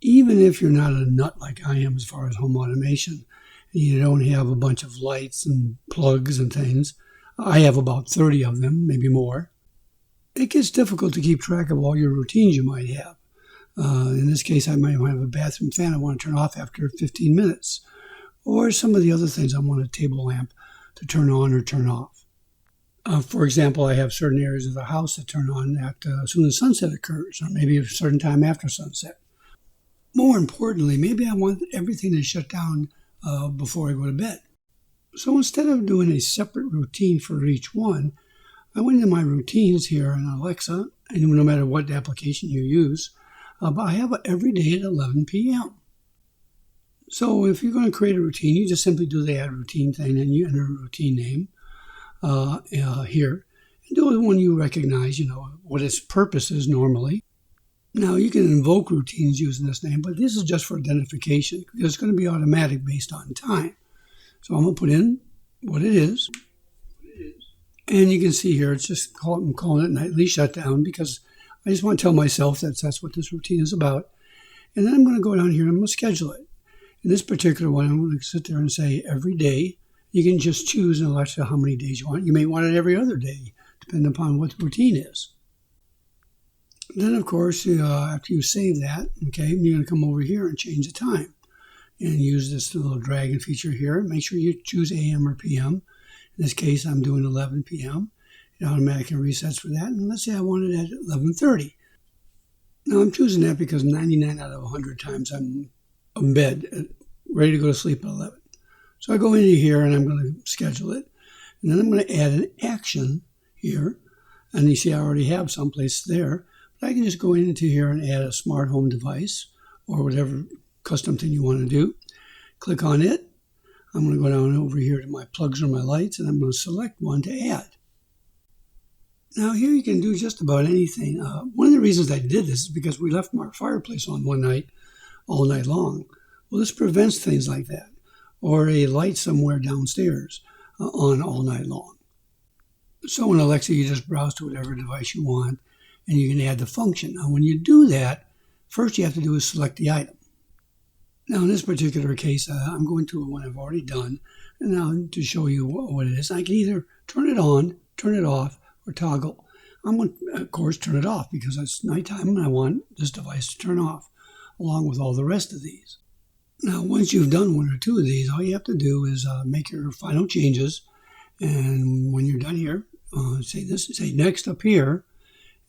Even if you're not a nut like I am as far as home automation, and you don't have a bunch of lights and plugs and things, I have about 30 of them, maybe more. It gets difficult to keep track of all your routines you might have. In this case, I might have a bathroom fan I want to turn off after 15 minutes, or some of the other things I want a table lamp to turn on or turn off. For example, I have certain areas of the house that turn on as soon as sunset occurs, or maybe a certain time after sunset. More importantly, maybe I want everything to shut down before I go to bed. So instead of doing a separate routine for each one, I went into my routines here in Alexa, and no matter what application you use, but I have it every day at 11 p.m. So if you're going to create a routine, you just simply do the add routine thing, and you enter a routine name here, and do the one you recognize, what its purpose is normally. Now, you can invoke routines using this name, but this is just for identification, because it's going to be automatic based on time. So I'm going to put in what it is. And you can see here, it's just I'm calling it nightly shutdown, because I just want to tell myself that that's what this routine is about. And then I'm going to go down here and I'm going to schedule it. In this particular one, I'm going to sit there and say every day. You can just choose in Alexa how many days you want. You may want it every other day, depending upon what the routine is. Then, of course, after you save that, you're going to come over here and change the time. And use this little dragon feature here. Make sure you choose AM or PM. In this case, I'm doing 11 p.m. It automatically resets for that. And let's say I want it at 11:30. Now, I'm choosing that because 99 out of 100 times I'm in bed, ready to go to sleep at 11. So I go into here and I'm going to schedule it. And then I'm going to add an action here. And you see I already have someplace there. But I can just go into here and add a smart home device or whatever custom thing you want to do. Click on it. I'm going to go down over here to my plugs or my lights, and I'm going to select one to add. Now here you can do just about anything. One of the reasons I did this is because we left our fireplace on one night, all night long. Well, this prevents things like that, or a light somewhere downstairs on all night long. So in Alexa, you just browse to whatever device you want, and you can add the function. Now when you do that, first you have to do is select the item. Now, in this particular case, I'm going to one I've already done, and now to show you what it is. I can either turn it on, turn it off, or toggle. I'm going to, of course, turn it off because it's nighttime and I want this device to turn off, along with all the rest of these. Now, once you've done one or two of these, all you have to do is make your final changes, and when you're done here, say next up here,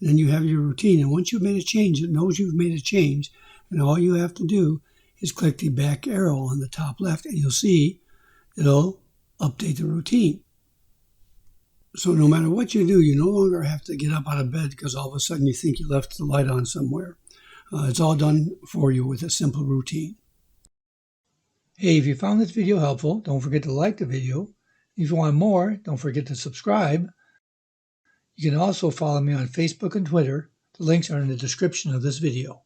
and then you have your routine. And once you've made a change, it knows you've made a change, and all you have to do is click the back arrow on the top left, and you'll see it'll update the routine. So no matter what you do, you no longer have to get up out of bed because all of a sudden you think you left the light on somewhere. It's all done for you with a simple routine. Hey, if you found this video helpful, don't forget to like the video. If you want more, don't forget to subscribe. You can also follow me on Facebook and Twitter. The links are in the description of this video.